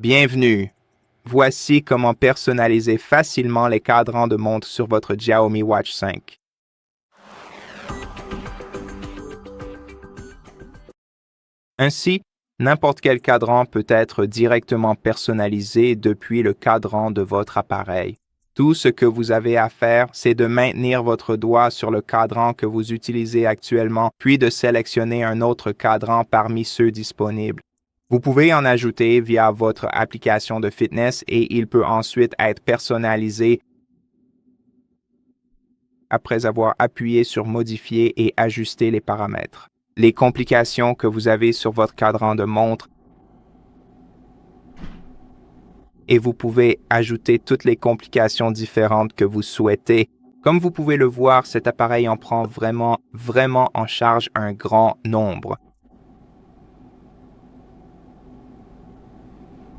Bienvenue. Voici comment personnaliser facilement les cadrans de montre sur votre Xiaomi Watch 5. Ainsi, n'importe quel cadran peut être directement personnalisé depuis le cadran de votre appareil. Tout ce que vous avez à faire, c'est de maintenir votre doigt sur le cadran que vous utilisez actuellement, puis de sélectionner un autre cadran parmi ceux disponibles. Vous pouvez en ajouter via votre application de fitness et il peut ensuite être personnalisé après avoir appuyé sur Modifier et ajuster les paramètres. Les complications que vous avez sur votre cadran de montre et vous pouvez ajouter toutes les complications différentes que vous souhaitez. Comme vous pouvez le voir, cet appareil en prend vraiment en charge un grand nombre.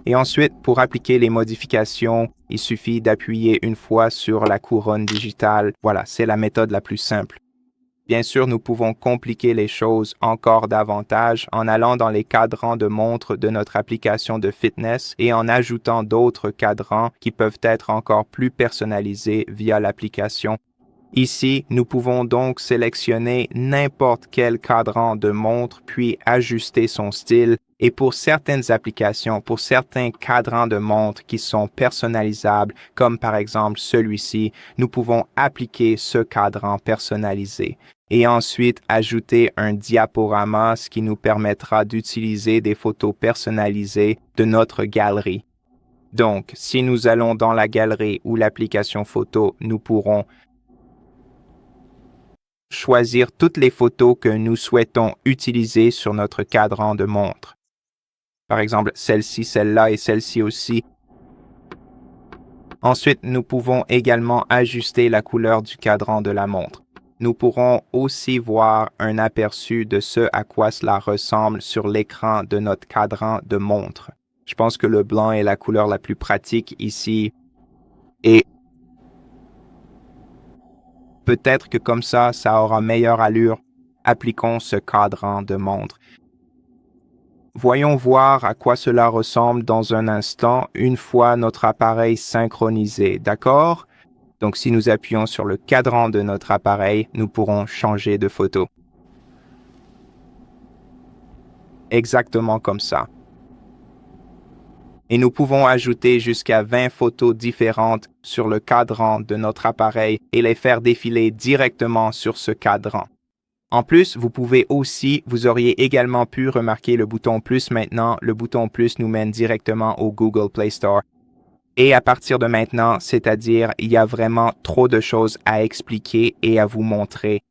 Et ensuite, pour appliquer les modifications, il suffit d'appuyer une fois sur la couronne digitale. Voilà, c'est la méthode la plus simple. Bien sûr, nous pouvons compliquer les choses encore davantage en allant dans les cadrans de montre de notre application de fitness et en ajoutant d'autres cadrans qui peuvent être encore plus personnalisés via l'application. Ici, nous pouvons donc sélectionner n'importe quel cadran de montre puis ajuster son style. Et pour certaines applications, pour certains cadrans de montre qui sont personnalisables, comme par exemple celui-ci, nous pouvons appliquer ce cadran personnalisé et ensuite ajouter un diaporama, ce qui nous permettra d'utiliser des photos personnalisées de notre galerie. Donc, si nous allons dans la galerie ou l'application photo, nous pourrons choisir toutes les photos que nous souhaitons utiliser sur notre cadran de montre. Par exemple, celle-ci, celle-là et celle-ci aussi. Ensuite, nous pouvons également ajuster la couleur du cadran de la montre. Nous pourrons aussi voir un aperçu de ce à quoi cela ressemble sur l'écran de notre cadran de montre. Je pense que le blanc est la couleur la plus pratique ici. Et peut-être que comme ça aura meilleure allure. Appliquons ce cadran de montre. Voyons voir à quoi cela ressemble dans un instant une fois notre appareil synchronisé, d'accord? Donc si nous appuyons sur le cadran de notre appareil, nous pourrons changer de photo. Exactement comme ça. Et nous pouvons ajouter jusqu'à 20 photos différentes sur le cadran de notre appareil et les faire défiler directement sur ce cadran. En plus, vous auriez également pu remarquer le bouton plus maintenant. Le bouton plus nous mène directement au Google Play Store. Et à partir de maintenant, c'est-à-dire, il y a vraiment trop de choses à expliquer et à vous montrer.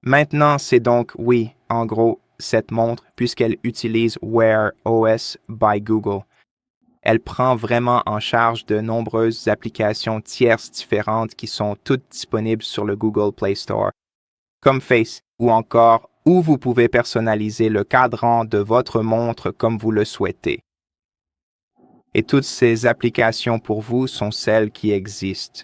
Maintenant, c'est donc, oui, en gros, cette montre, puisqu'elle utilise Wear OS by Google. Elle prend vraiment en charge de nombreuses applications tierces différentes qui sont toutes disponibles sur le Google Play Store, comme Face, ou encore où vous pouvez personnaliser le cadran de votre montre comme vous le souhaitez. Et toutes ces applications pour vous sont celles qui existent.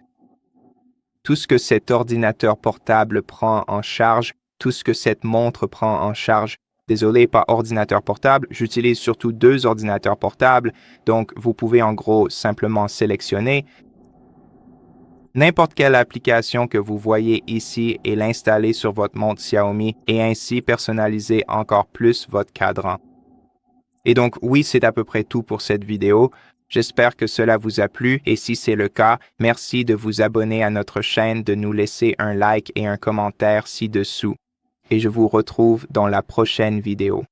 Tout ce que cet ordinateur portable prend en charge, tout ce que cette montre prend en charge. Désolé, pas ordinateur portable, j'utilise surtout 2 ordinateurs portables, donc vous pouvez en gros simplement sélectionner n'importe quelle application que vous voyez ici et l'installer sur votre montre Xiaomi et ainsi personnaliser encore plus votre cadran. Et donc oui, c'est à peu près tout pour cette vidéo. J'espère que cela vous a plu et si c'est le cas, merci de vous abonner à notre chaîne, de nous laisser un like et un commentaire ci-dessous. Et je vous retrouve dans la prochaine vidéo.